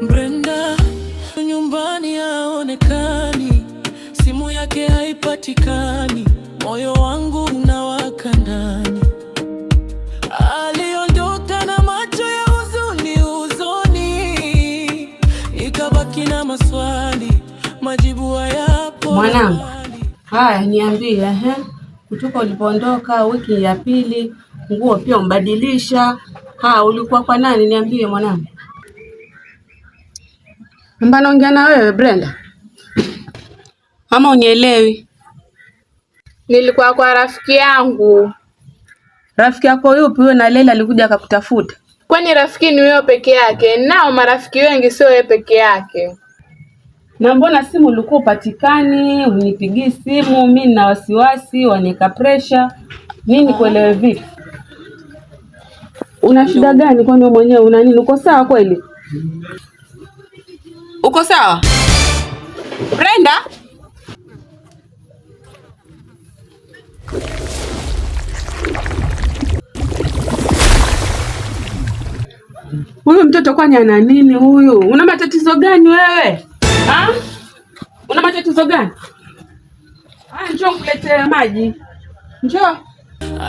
Brenda nyumbani haonekani, simu yake haipatikani, moyo wangu unawaka ndani. Aliondoka na macho ya huzuni, ikabaki na maswali, majibu hayapo. Mwanangu, haya niambie, kutoka ulipoondoka wiki ya pili, nguo pia umbadilisha. Ulikuwa kwa nani? Niambie mwanangu. Mbona ongea na wewe Brenda? Ama unielewi? Nilikuwa kwa rafiki yangu. Rafiki yako yupi huyo? Na Leila alikuja akakutafuta? Kwani rafiki ni wewe peke yake? Nao marafiki wengi, sio wewe peke yake. Na mbona simu ulikuwa upatikani, unipigii simu? Mimi nina wasiwasi, wanika pressure. Nini kuelewe vipi? Una shida gani kwani wewe mwenyewe una nini? Uko sawa kweli? Uko sawa? Brenda? Huyu mtoto kwani ana nini huyu? Una matatizo gani wewe? Una matatizo gani? Njoo kuletea maji. Njoo.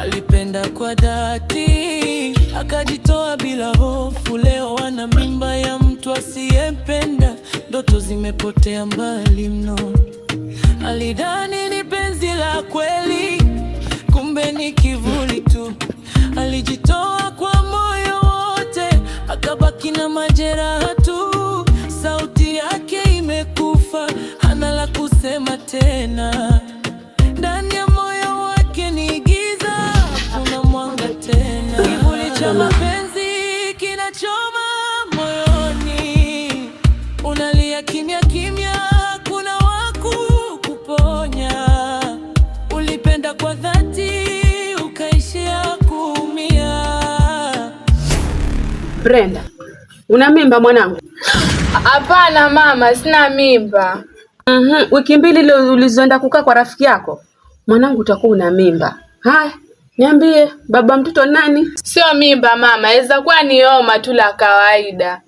Alipenda kwa dhati, akajitoa bila hofu. Leo ana mimba ya mtu asiyempenda, ndoto zimepotea mbali mno. Alidhani ni penzi la kweli, kumbe ni kivuli tu. Alijitoa kwa moyo wote, akabaki na majeraha tu. Sauti yake imekufa, hana la kusema tena. Ndani ya moyo wake ni giza, hakuna mwanga tena. Kivuli cha mapenzi kinachoma moyoni, unalia kimya kimya, kuna waku kuponya. Ulipenda kwa dhati, ukaishia kuumia. Brenda, una mimba mwanangu? Hapana mama, sina mimba. Wiki mbili ile ulizoenda kukaa kwa rafiki yako, mwanangu utakuwa una mimba. Haya, niambie baba mtoto nani? Sio mimba mama, inaweza kuwa ni homa tu la kawaida.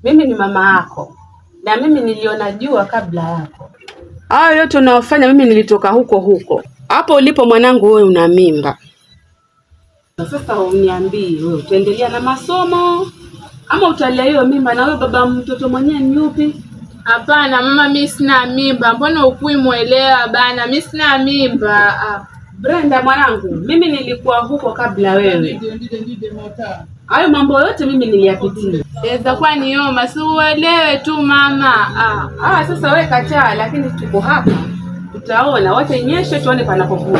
Mimi ni mama yako, na mimi niliona jua kabla yako. Hayo yote unaofanya mimi nilitoka huko. Hapo ulipo mwanangu wewe una mimba. Sasa uniambie wewe utaendelea na masomo ama utalea hiyo mimba? Na wewe baba mtoto mwenyewe ni yupi? Hapana mama, mimi sina mimba. Mbona ukui muelewa bana? Mimi sina mimba. Brenda mwanangu, mimi nilikuwa huko kabla wewe. Hayo mambo yote mimi niliyapitia. Inaweza kuwa ni homa, si uelewe tu mama. Sasa wewe kataa, lakini tuko hapa. Tutaona, wote nyeshe tuone panapokuja.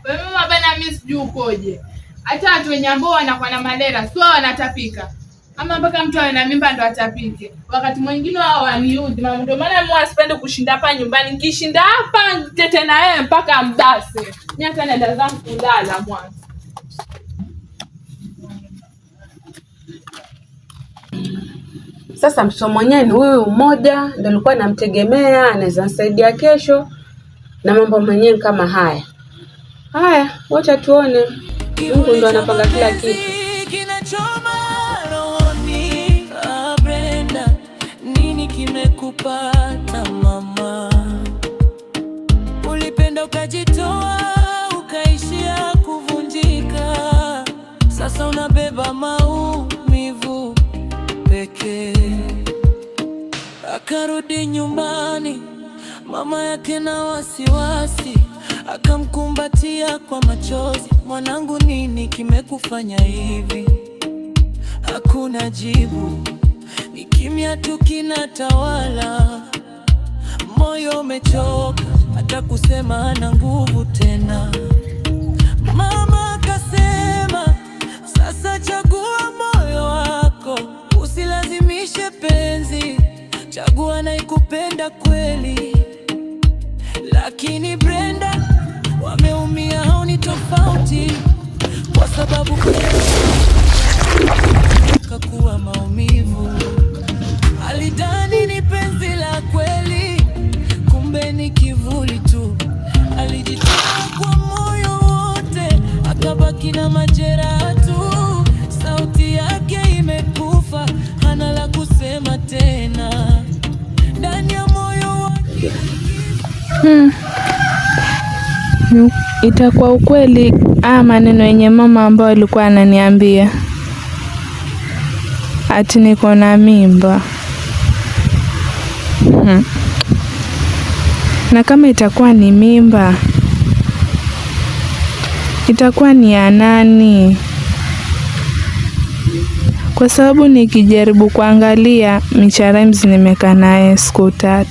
Wewe mama bana, mimi sijui ukoje. Hata watu wenye ambao wanakuwa na malaria, sio wanatapika. Ama mpaka mtu awe na mimba ndo atapike. Wakati mwingine wao waniudhi mama, ndio maana mimi sipendi kushinda hapa nyumbani. Nikishinda hapa nitete na yeye mpaka mbase. Mimi hata naenda zangu kulala mwanzo. Sasa mtoto mwenyewe ni huyu mmoja, ndio nilikuwa namtegemea, anaweza nisaidia kesho na mambo mwenyewe kama haya. Wacha tuone. Mungu ndo anapanga kila kitu. Brenda, nini kimekupata mama? Ulipenda ukajitoa, ukaishia kuvunjika. Sasa unabeba maumivu pekee. Akarudi nyumbani, mama yake na wasiwasi, akamkumbatia kwa machozi. Mwanangu, nini kimekufanya hivi? Hakuna jibu, ni kimya tu kinatawala. Moyo umechoka, hata kusema hana nguvu tena. Mama akasema, sasa chagua moyo wako, usilazimishe penzi, chagua na ikupenda kweli. Lakini Brenda, wameumia, haoni tofauti, kwa sababu kakuwa maumivu. Alidhani ni penzi la kweli, kumbe ni kivuli tu. Alijitoa kwa moyo wote, akabaki na majeraha tu. Sauti yake imekufa, tena ndani ya moyo wake. Itakuwa ukweli maneno yenye mama ambayo alikuwa ananiambia ati niko na mimba. Na kama itakuwa ni mimba, itakuwa ni ya nani? Kwa sababu nikijaribu kuangalia Micha Rhymes nimekaa naye siku 3.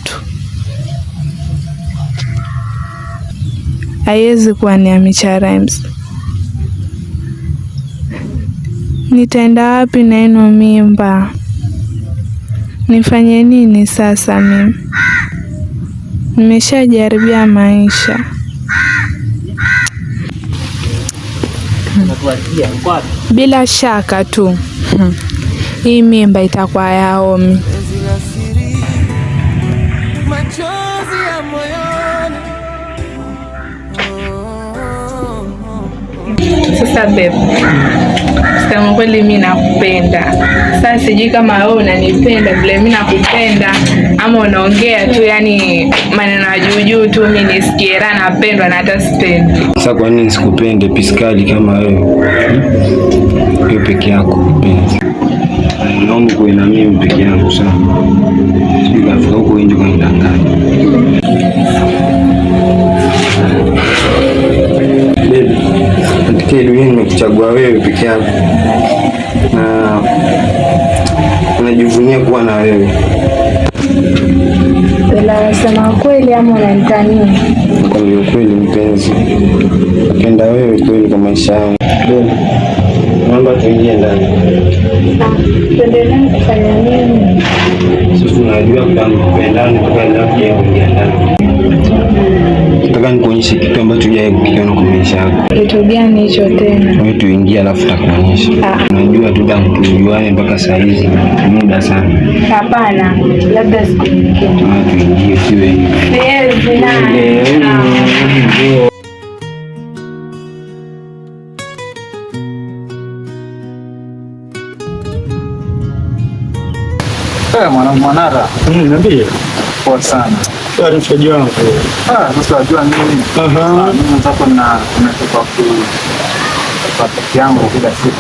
Haiwezi kuwa ni ya Micha Rhymes. Nitaenda wapi na ino mimba? Nifanye nini sasa mimi? Nimeshajaribia maisha. Bila shaka tu hii mimba itakuwa ya Omi. Sasa babe, sema kweli mimi nakupenda. Sasa sijui kama wewe unanipenda vile mimi nakupenda ama unaongea tu yani maneno ya juu tu mimi nisikie raha napendwa na hata sipendi. Sasa kwa nini sikupende piskali kama wewe? Wewe peke yako mpenzi. Naomba kuwe na mimi peke yangu sana. Sikafika huko nje kwa ndangani. Katika dunia nimekuchagua wewe peke yako. Na najivunia kuwa na wewe. Bila sema kweli ama unanitania? Kwa kweli mpenzi. Napenda wewe kweli kwa maisha yangu. Naomba tuingie ndani. Tuendelee kufanya nini? Sisi tunajua kama kupendana kwa ndani ya ndani. Nataka nikuonyeshe kitu ambacho hujawahi kukiona kwa maisha yako. Kitu gani hicho tena? Wewe tuingie alafu takuonyesha. Unajua tu tangu tujuane mpaka saa hizi muda sana. Hapana, labda siku nyingine. Tuingie kiwe hivi. Siwezi na. Mwanangu Manara. Niambie. Poa sana. Wewe mshikaji wangu. Sasa unajua nini? Mimi nataka nimetoka kwa peke yangu kila siku.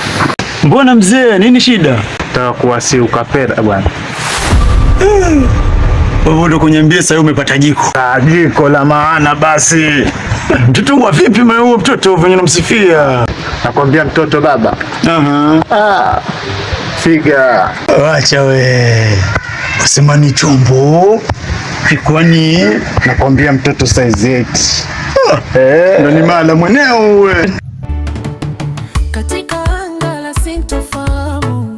Mbona mzee, nini shida? Nataka kuwasi ukapera bwana. Wewe ndio kuniambia sasa umepata jiko. Jiko la maana basi. Mtoto wa vipi huyo mtoto venye unamsifia? Nakwambia mtoto baba. Figa. Acha we. Usimani chombo. Kwani nakwambia mtoto size 8. Ndio ni mala mweneo wewe. Katika anga la sintofahamu,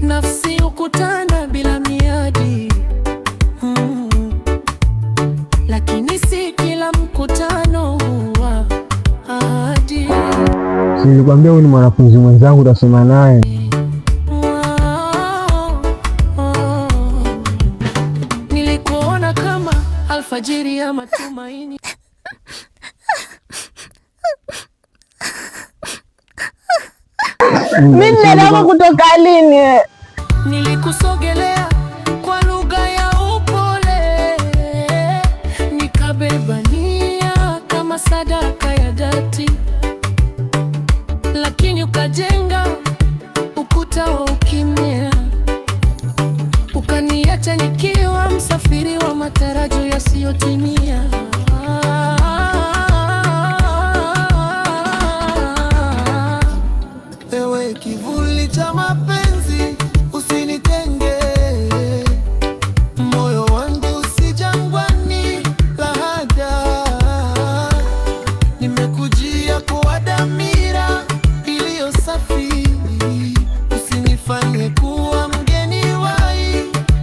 nafsi hukutana bila miadi, lakini si kila mkutano huwa ahadi. Nilikwambia huyu ni mwanafunzi mwenzangu utasoma naye. Nilikuona kama alfajiri ya matumaini. Mimi nataka kutoka lini? Nilikusogelea kwa lugha ya upole, nikabebania kama sadaka ya dhati, lakini ukajenga ukuta wa ukimya, ukaniacha nikiwa msafiri wa matarajio yasiyotimia. Ewe kivuli cha mapenzi, usinitenge, moyo wangu si jangwani lahada, nimekujia kwa dhamira iliyo safi, usinifanye kuwa mgeni wa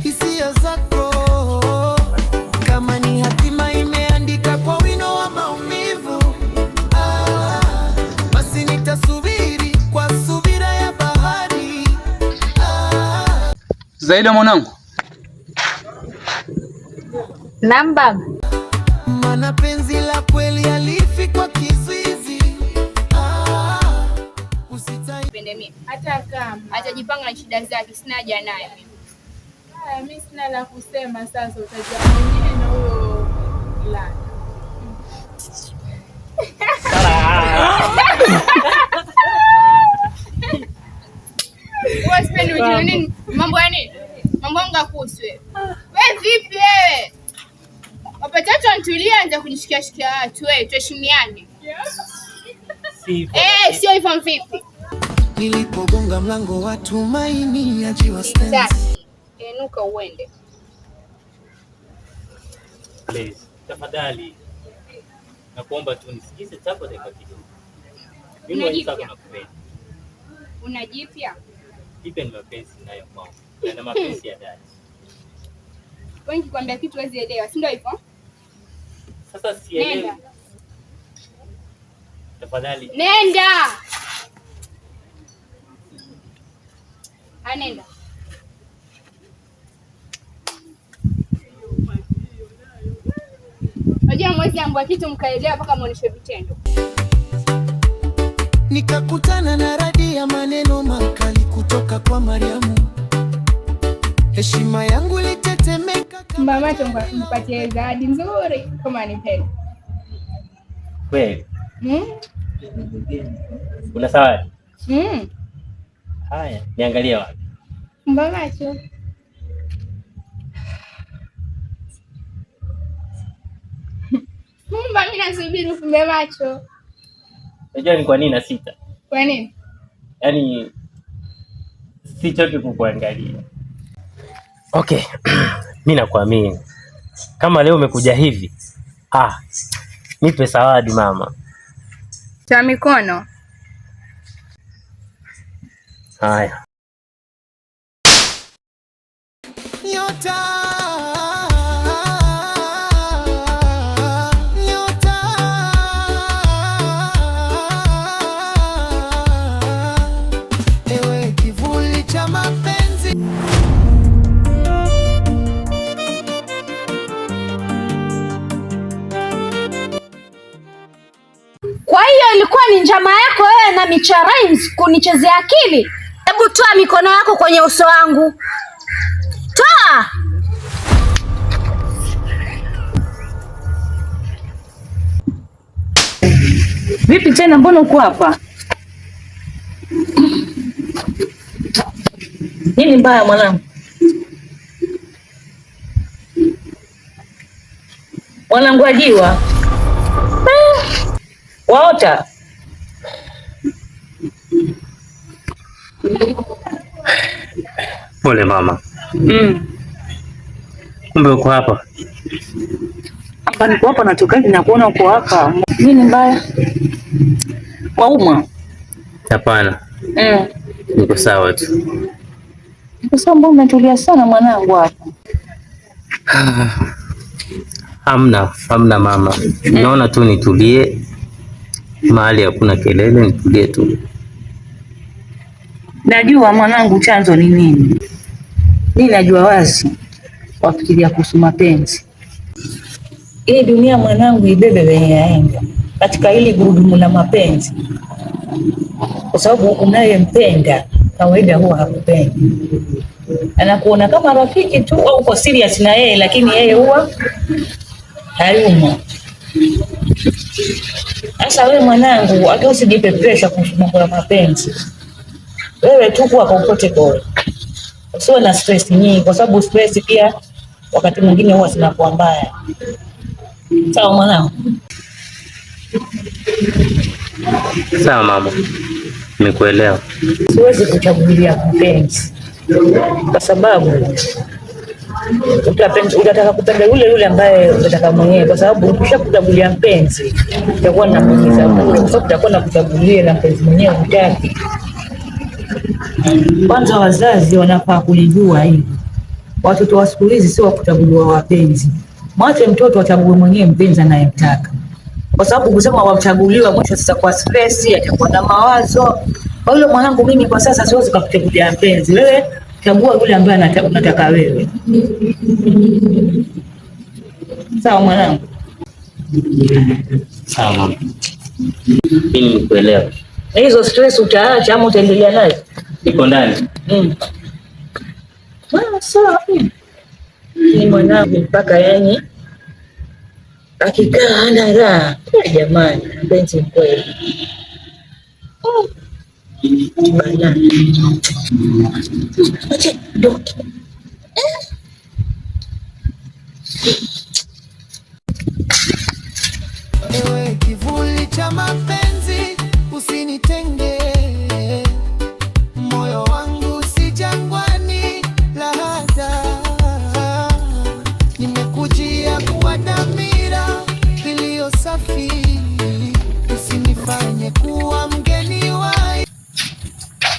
hisia zako, kama ni hatima imeandika kwa wino wa maumivu, basi nitasubiri kwa subira ya bahari. Zaida mwanangu. Namba. Maana penzi la kweli halifi kwa kizuizi. mimi. Hata kama Atajipanga na shida zake, sina haja naye mimi. haya, mimi sina la kusema sasa, utajua mwenyewe na huyo la. Wewe sipendi ujue nini? Mambo ya nini? Mambo yangu yakuhusu wewe. Wewe vipi wewe? Wapata watu wanatulia anza kujishikia shikia watu wewe, tuheshimiane. Sio hivyo vipi? Nilipogonga mlango wa tumaini ajiwa stand. Inuka uende. Please, tafadhali. Nakuomba tu nisikize chako dakika kidogo. Mimi nataka nakupenda. Unajipya? Ipe ni mapenzi nayo kwangu. Na mapenzi ya dhati. Kwa nini nikwambia kitu huwezi elewa, si ndio hivyo? Sasa sielewi. Nenda. Tafadhali. Nenda. Anenda. Unajua mwezi ambao kitu mkaelewa mpaka muoneshe vitendo. Nikakutana na radi ya maneno makali kutoka kwa Mariamu. Heshima yangu ilitetemeka. Mama chonga nipatie zawadi nzuri kama nipende. Kweli. Una zawadi? Haya, niangalie wapi? Mbamacho. Mimi nasubiri ufumbe macho. Unajua ni kwa nini nasita? Kwa nini? Yaani sichoki kukuangalia. Okay. Mimi nakuamini. Kama leo umekuja hivi, nipe zawadi mama. Cha mikono. Haya. Nyota. Ewe kivuli cha mapenzi. Kwa hiyo ilikuwa ni njama yako wewe na Micha Rhymes kunichezea akili? Hebu toa mikono yako kwenye uso wangu. Toa! Vipi tena, mbona uko hapa? Nini mbaya mwanangu? Mwanangu ajiwa. Waota? Pole mama. Kumbe uko hapa. Hapa niko hapa, natoka na kuona uko hapa. Nini mbaya? Wauma? Hapana. Niko sawa tu. Niko sawa, mbona umetulia sana mwanangu hapa? Hamna mama. Naona tu nitulie. Mahali hakuna kelele, nitulie tu. Najua mwanangu chanzo ni nini. Mimi najua wazi wafikiria kuhusu mapenzi. Hii dunia mwanangu ibebe wenye yaenga katika hili gurudumu la mapenzi, kwa sababu unayempenda kawaida huwa hakupendi, anakuona kama rafiki tu au uko serious na yeye, lakini yeye huwa hayumo. Sasa wewe mwanangu, hata usijipe pressure kuhusu mambo ya mapenzi. Wewe tu kuwa comfortable, usiwe na stress nyingi, kwa sababu stress pia wakati mwingine huwa zinakuwa mbaya. Sawa mwanangu? Sawa mama, nimekuelewa. Siwezi kuchagulia mpenzi kwa sababu utataka kupenda yule ambaye unataka mwenyewe, kwa sababu ukishakuchagulia mpenzi utakuwa na muumiza bure, kwa sababu utakuwa na kuchagulia na mpenzi mwenyewe hutaki. Kwanza wazazi wanafaa kulijua hili. Watoto wa siku hizi sio kuchaguliwa wapenzi. Mwache mtoto achague mwenyewe mpenzi anayemtaka, kwa sababu kusema wachaguliwa mwisho sasa kwa stress, atakuwa na mawazo. Kwa hiyo mwanangu, mimi kwa sasa siwezi kukuchagulia mpenzi. Wewe chagua yule ambaye unataka wewe. Sawa mwanangu? Sawa mama. Mimi nimekuelewa. Hizo stress utaacha ama utaendelea nayo? Iko ndani. Sawa. Ni mwanangu mpaka yani akikaa hana raha. Jamani, mpenzi mkweli. Bana. Acha doki. Ewe kivuli cha mapenzi usinitenge, moyo wangu si jangwani lahadha, nimekujia kuwa dhamira iliyo safi, usinifanye kuwa mgeni wa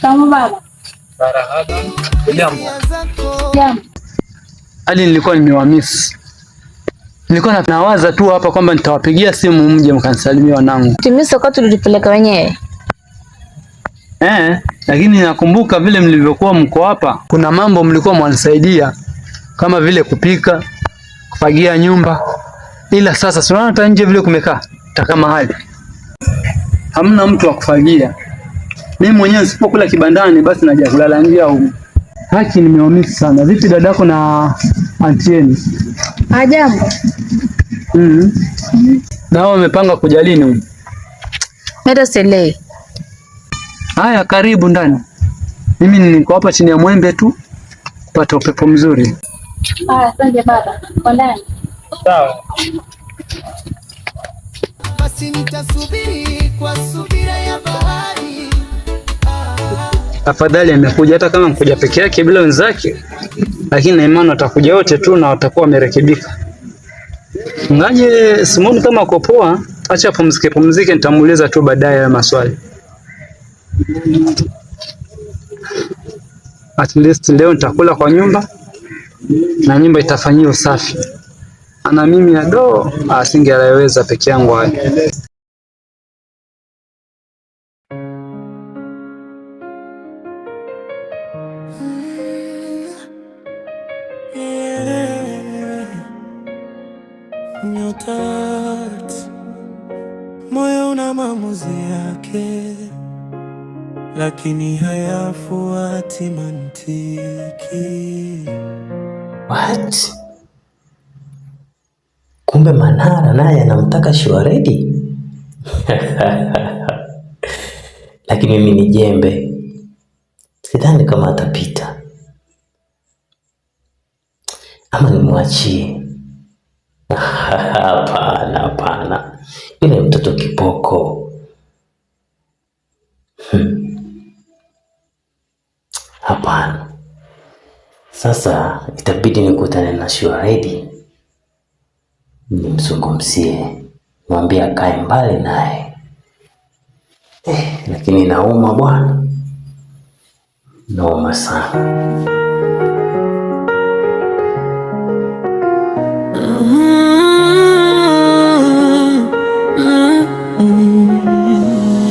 Kama baba. Marahaba. Jambo. Jambo. Hadi nilikuwa nimewamiss. Nilikuwa nawaza tu hapa kwamba nitawapigia simu mje mkanisalimia wanangu. Timisa kwa tulipeleka wenyewe. Lakini nakumbuka vile mlivyokuwa mko hapa, kuna mambo mlikuwa mwanisaidia kama vile kupika, kufagia nyumba. Ila sasa tunaona hata nje vile kumekaa, taka mahali. Hamna mtu wa kufagia. Mimi mwenyewe sipokula kibandani basi naja kulala nje au. Haki nimewamiss sana. Vipi dadako na antieni? Jambo. Na wao wamepanga kuja lini? Meta selei. Haya, karibu ndani. Mimi niko hapa chini ya mwembe tu kupata upepo mzuri. Asante baba. Kwa ndani. Sawa. basi nitasubiri kwa subira ya bahari. Afadhali amekuja hata kama mkuja peke yake bila wenzake, lakini na imani watakuja wote tu na watakuwa wamerekebika. Ngaje Simoni kama uko poa, acha pumzike, nitamuuliza tu baadaye ya maswali. At least leo nitakula kwa nyumba na nyumba itafanyiwa usafi. Ana mimi asingeleweza peke yangu haya. Moyo una maamuzi yake, lakini hayafuati mantiki. What? Kumbe Manara naye anamtaka Shwaredi? Lakini mimi ni jembe, sidhani kama atapita. Ama nimwachie? Hapana. Yule mtoto kiboko. Hapana. Sasa itabidi nikutane na Shwaredi, nimzungumzie, mwambie akae mbali naye. Lakini nauma bwana, nauma sana.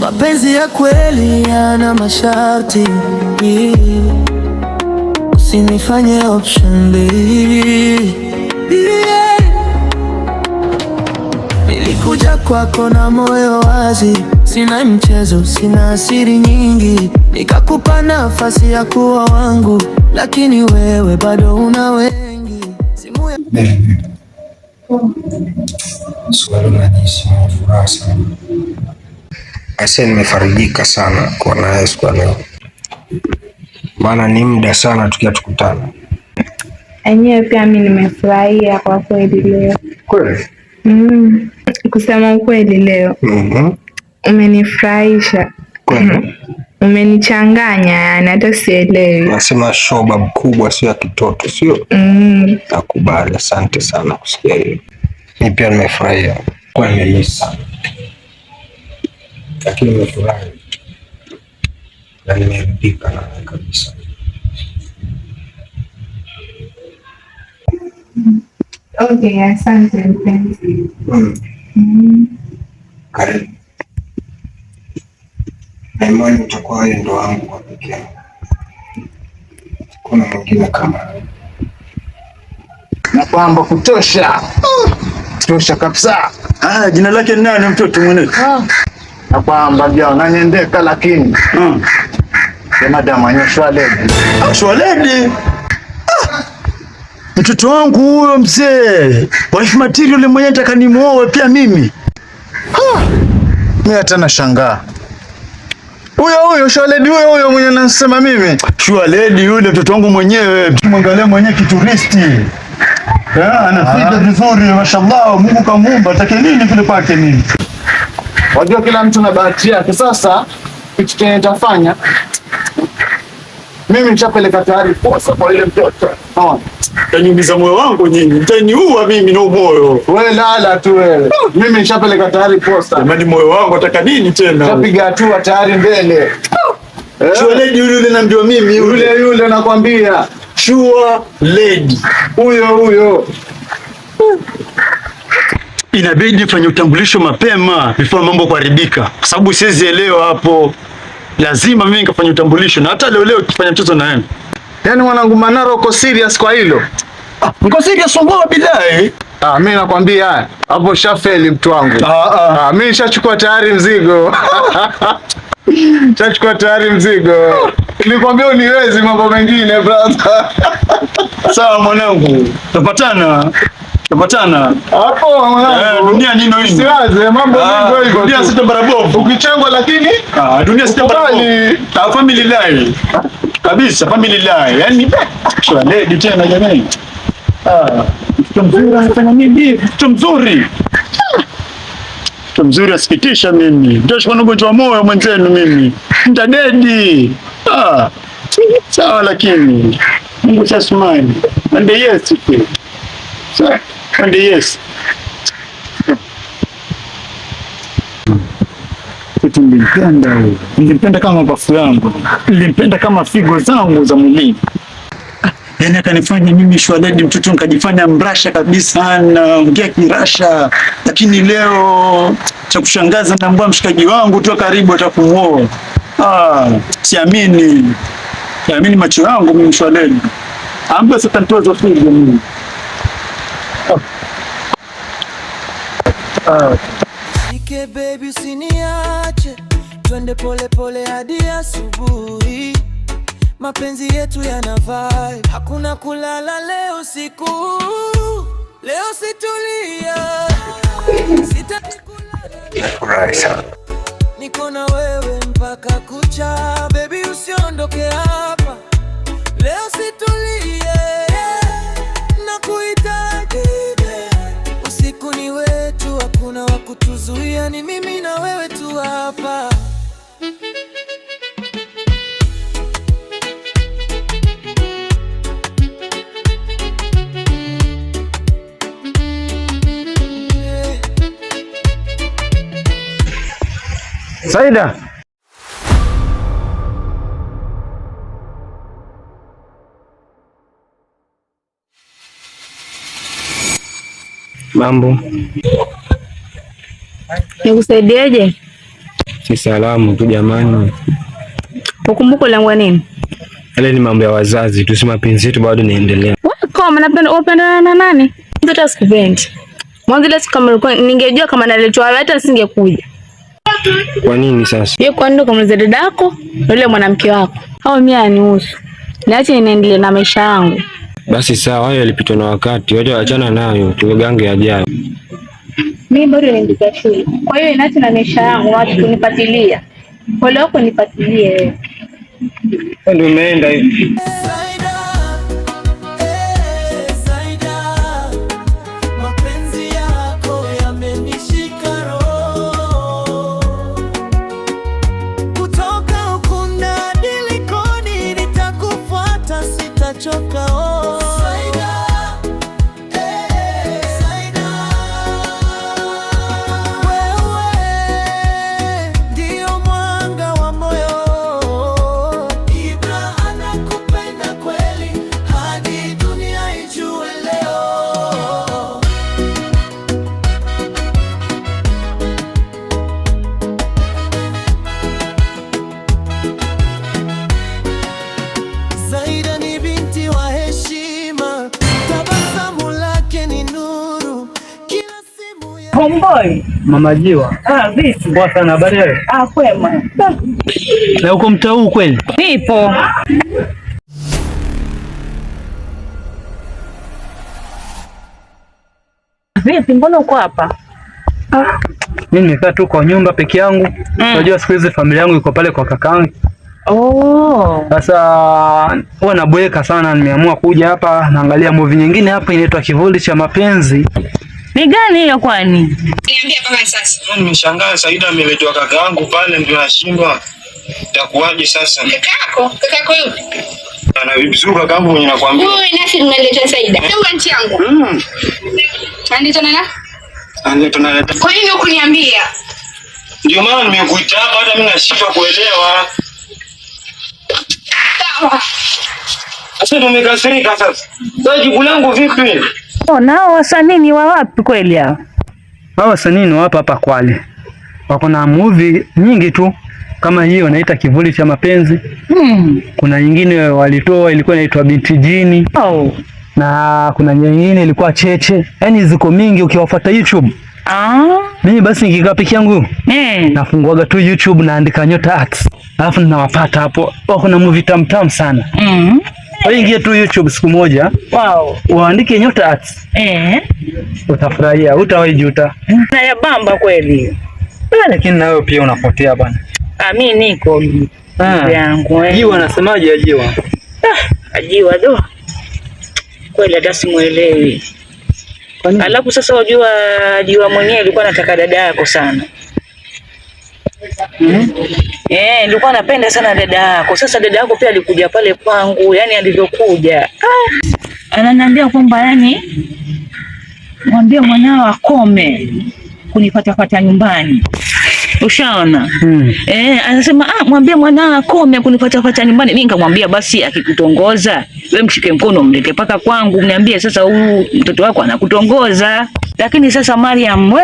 Mapenzi ya kweli yana masharti, usinifanye option B. Nilikuja kwako na moyo wazi, sina mchezo, sina siri nyingi, nikakupa nafasi ya kuwa wangu, lakini wewe bado una wengi. Simu ya swali najisi furaha sana. Asa nimefarijika sana kwa naye siku leo. Maana ni muda sana tukia tukutana. Enyewe pia mimi nimefurahia kwa kweli leo. Kweli? Kusema ukweli leo. Umenifurahisha. Kweli? Umenichanganya, yani hata sielewi. Nasema shoba mkubwa sio ya kitoto, sio? Nakubali, asante sana kusikia hiyo. Mimi pia nimefurahia. Kwa nini sana? Lakini nimefurahi. Na nimeridhika na kabisa. Okay, asante mpenzi. Karibu. Na imani utakuwa wewe ndo wangu wa pekee. Kuna mwingine kama Na kwamba kutosha. Tosha kabisa. Jina lake ni nani mtoto mwenyewe? na kwamba ndio nanyendeka, lakini madam anyeshwaledi Shwaledi. Mtoto wangu huyo mzee, wife material mwenyewe nataka nimuoe pia mimi. Mimi hata nashangaa. Huyo Shwaledi huyo mwenye nasema mimi. Shwaledi yule mtoto wangu mwenyewe, mwangalie mwenyewe kituristi. Anafika vizuri mashallah, Mungu kamuumba, take nini kule kwake mimi. Wajua kila mtu na bahati yake. Sasa kitu chenye nitafanya mimi nishapeleka tayari posa kwa ile mtoto. Taniumiza moyo wangu nyinyi. Mtaniua mimi na moyo. Wewe lala tu wewe. Mimi nishapeleka tayari posa. Jamani moyo wangu ataka nini tena? Nishapiga hatua tayari mbele. Shwaledi yule namjua mimi yule nakwambia. Shwaledi. Huyo. Inabidi nifanye utambulisho mapema before mambo kuharibika. Kwa sababu siwezi elewa hapo. Lazima mimi nikafanya utambulisho na hata leo tufanye mchezo na yeye. Yaani mwanangu Manara uko serious kwa hilo? Niko serious mbona bilahi? Mimi nakwambia hapo shafeli mtu wangu. Mimi nishachukua tayari mzigo. Nilikwambia uniwezi mambo mengine brother. Sawa mwanangu. Tupatana. Hapo mwanangu. Dunia nino hii. Siwaze mambo mengi hivyo. Dunia sita barabovu. Ukichengwa lakini dunia sita barabovu. Family life. Kabisa family life. Yaani Shwaledi tena jamani. Mtoto mzuri anafanya nini? Mtoto mzuri asikitisha mimi. Ndio shikana ugonjwa wa moyo mwenzenu mimi. Nitadedi. Sawa lakini Mungu smile. And yes. Sawa. And yes. Nilimpenda kama mapafu yangu. Nilimpenda kama figo zangu za mwili. Yaani akanifanya mimi Shwaledi mtoto nikajifanya mrasha kabisa, naongea kirasha, lakini leo cha kushangaza naambia mshikaji wangu tu karibu atakumuoa. Siamini macho yangu mimi Shwaledi. Amba sasa nitoa figo mimi. Ike baby usiniache, twende pole hadi asubuhi. Mapenzi yetu yana vibe, hakuna kulala leo siku. Leo situlia, sitaki kulala. Niko na wewe mpaka kucha, baby usiondoke hapa. Leo situlie, nakuhitaji. Usiku ni wetu, hakuna wa kutuzuia, ni mimi na wewe tu hapa. Saida. Mambo. Nikusaidieje? Si salamu tu jamani. Ukumbuko langu nini? Yale ni mambo ya wazazi tu, si mapenzi yetu bado naendelea. Wewe unapenda na nani? Mtoto asikupendi. Mwanzo ile siku kama ningejua kama naletwa hata nisingekuja. Kwa nini sasa? Yeye kwa nini kama dadako na yule mwanamke wako? Hao mimi anihusu. Niache niendelee na maisha yangu. Basi sawa, hayo yalipitwa na wakati. Wacha achana nayo, tugange yajayo. Mimi bado naendelea shule. Kwa hiyo niache na maisha yangu, watu kunipatilia. Pole wako nipatilie wewe. Ndio umeenda hivi. Zaida ni binti wa heshima. Tomboy. Mama Jiwa. Vipi? Poa sana, habari wewe? Kwema. Na uko mtaa huu kweli? Nipo. Vipi, mbona uko hapa? Mimi nimekaa tu kwa nyumba peke yangu. Unajua siku hizi familia yangu iko pale kwa kakangu. Sasa huwa nabweka sana, nimeamua kuja hapa naangalia movie nyingine hapa inaitwa Kivuli cha Mapenzi. Ni gani hiyo kwani? Niambia mpaka sasa. Nimeshangaa Saida ameletwa kaka yangu pale ndio nashindwa. Itakuwaje sasa? Kaka yupi? Ana vipi sio kaka yangu mwenye nakwambia. Wewe nasi unaleta Saida. Hebu anti yangu. Andito nana? Andito nana. Kwa nini hukuniambia? Ndio maana nimekuita hapa, hata mimi nashindwa kuelewa. Sawa. Sasa ndio nimekasirika sasa. Sasa jibu langu vipi? Nao wasanii ni wa wapi kweli hao? Hao wasanii ni hapa Kwale. Wako na movie nyingi tu kama hiyo inaita Kivuli cha Mapenzi. Kuna nyingine walitoa ilikuwa inaitwa Binti Jini. Na kuna nyingine ilikuwa Cheche. Yaani ziko mingi ukiwafuata YouTube. Mimi basi nikikaa peke yangu nafunguaga tu YouTube naandika Nyota Arts. Alafu ninawapata hapo. Wako na movie tam sana. Ingia tu YouTube siku moja. Waandike Nyota Arts. Utafurahia, utawahi juta. Na ya bamba kweli. Lakini na wewe pia unapotea bwana. Mimi niko yangu. Jiwa anasemaje Jiwa? Jiwa do. Kweli hata simuelewi. Alafu sasa wajua Jiwa mwenyewe alikuwa anataka dada yako sana. Nilikuwa napenda sana dada yako. Sasa dada yako pia alikuja pale kwangu, yani alivyokuja. Ananiambia kwamba yani mwambie mwanao akome kunipata nyumbani. Ushaona? Anasema mwambie mwanao akome kunipata nyumbani. Mimi nikamwambia basi akikutongoza, wewe mshike mkono mlete paka kwangu, mniambie sasa huyu mtoto wako anakutongoza. Lakini sasa Mariam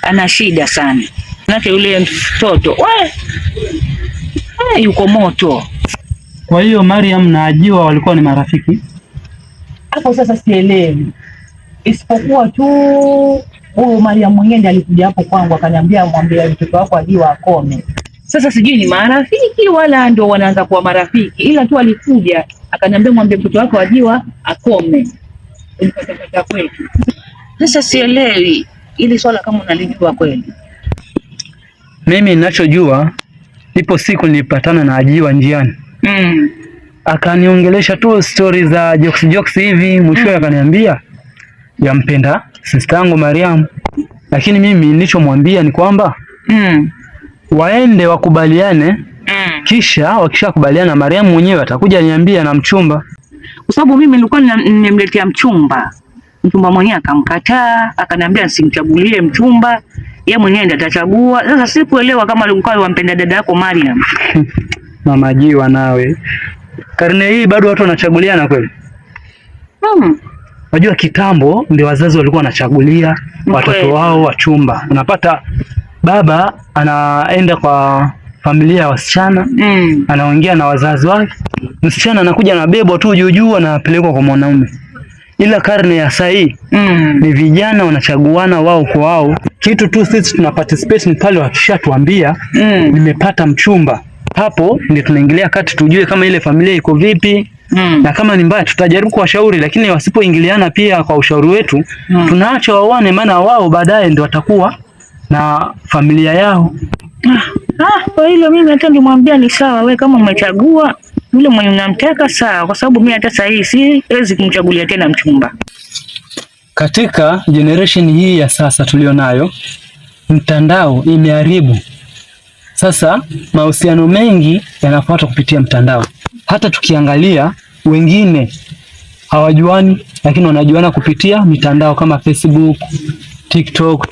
ana shida sana. Nake yule mtoto yuko moto. Kwa hiyo Mariam na Jiwa walikuwa ni marafiki? Hapo sasa sielewi. Isipokuwa tu huyo Mariam mwenyewe ndiye alikuja hapo kwangu akaniambia mwambie mtoto wako Jiwa akome. Sasa sijui ni marafiki wala ndio wanaanza kuwa marafiki, ila tu alikuja akaniambia mwambie mtoto wako Jiwa akome. Ulipata kwetu. Sasa sielewi ili swala kama unalijua kweli. Mimi ninachojua ipo siku nilipatana na Jiwa njiani. Akaniongelesha tu story za jokes hivi, mwisho akaniambia yampenda sister yangu Mariam. Lakini mimi nilichomwambia ni kwamba waende wakubaliane, kisha wakishakubaliana Mariam mwenyewe atakuja niambia na mchumba. Kwa sababu mimi nilikuwa nimemletea mchumba mwenyewe akamkataa, akaniambia nisimchagulie mchumba, yeye mwenyewe ndiye atachagua. Sasa sikuelewa kama alikuwa wampenda dada yako Mariam. Mama Jiwa nawe. Karne hii bado watu wanachaguliana kweli? Unajua kitambo ndio wazazi walikuwa wanachagulia watoto wao wachumba. Unapata baba anaenda kwa familia ya wasichana, anaongea na wazazi wake. Msichana anakuja na bebo tu juu anapelekwa kwa mwanaume. Ila karne ya sasa hii ni vijana wanachaguana wao kwa wao. Kitu tu sisi tuna participate ni pale wakishatuambia nimepata mchumba. Hapo ndio tunaingilia kati tujue kama ile familia iko vipi. Na kama ni mbaya tutajaribu kuwashauri, lakini wasipoingiliana pia kwa ushauri wetu tunaacha waone, maana wao baadaye ndio watakuwa na familia yao. Kwa hilo mimi hata nimwambia ni sawa, wewe kama umechagua yule mwenye unamtaka sawa, kwa sababu mimi hata sasa hivi siwezi kumchagulia tena mchumba. Katika generation hii ya sasa tulionayo, mtandao imeharibu. Sasa mahusiano mengi yanafuata kupitia mtandao. Hata tukiangalia wengine hawajuani, lakini wanajuana kupitia mitandao kama Facebook, TikTok.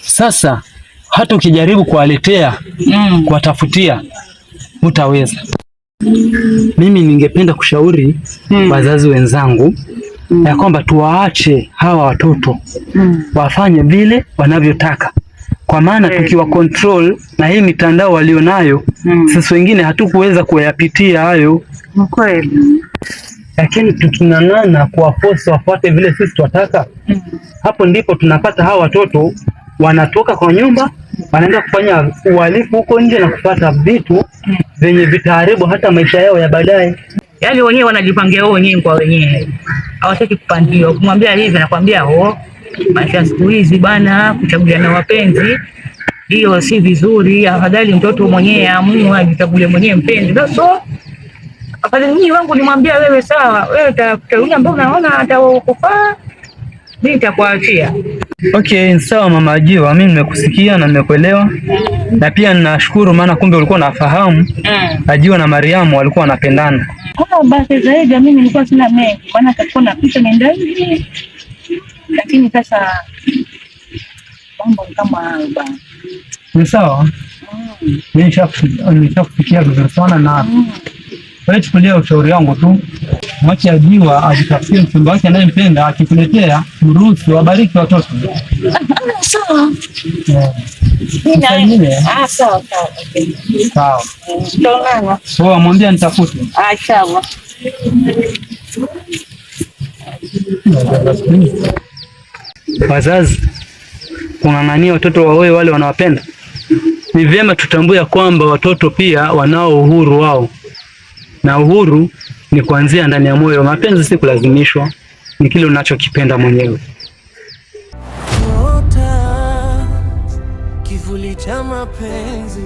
Sasa hata ukijaribu kuwaletea, kuwatafutia, hutaweza. Mimi ningependa kushauri wazazi wenzangu ya kwamba tuwaache hawa watoto wafanye vile wanavyotaka, kwa maana tukiwa control na hii mitandao walionayo, sisi wengine hatukuweza kuyapitia hayo. Kweli. lakini tuking'ang'ana kuwaforce wafuate vile sisi tunataka, hapo ndipo tunapata hawa watoto wanatoka kwa nyumba wanaenda kufanya uhalifu huko nje na kupata vitu venye vitaharibu hata maisha yao ya baadaye. Yaani wenyewe wanajipangia wao wenyewe kwa wenyewe, hawataki kupangiwa. Kumwambia hivi nakwambia, maisha siku hizi bana, kuchaguliana wapenzi hiyo si vizuri. Afadhali mtoto mwenyewe amue ajichagulie mwenyewe mpenzi. So afadhali mimi wangu nimwambia wewe, sawa, wewe utafuta yule ambaye unaona atakufaa, mimi nitakuachia. Okay, sawa mama Ajiwa, mimi nimekusikia na nimekuelewa. Na pia ninashukuru maana kumbe ulikuwa unafahamu Ajiwa na Mariamu walikuwa wanapendana. Basi zaidi mimi nilikuwa sina mengi, maana kalikuwa napita nenda hivi. Lakini sasa mambo kama bana. Ni sawa. Mimi nishakufikia vizuri sana na wewe chukulia ushauri wangu tu. Mwache Ajiwa ajitafutie mchumba wake anayempenda, akikuletea mruhusu abariki watoto. Sawa. Sawa sawa. Sawa. Tunaona. Wewe mwambie nitafute. Sawa. Wazazi kung'ang'ania watoto waoe wale wanawapenda. Ni vyema tutambue kwamba watoto pia wanao uhuru wao, na uhuru ni kuanzia ndani ya moyo. Mapenzi si kulazimishwa, ni kile unachokipenda mwenyewe. Kivuli cha mapenzi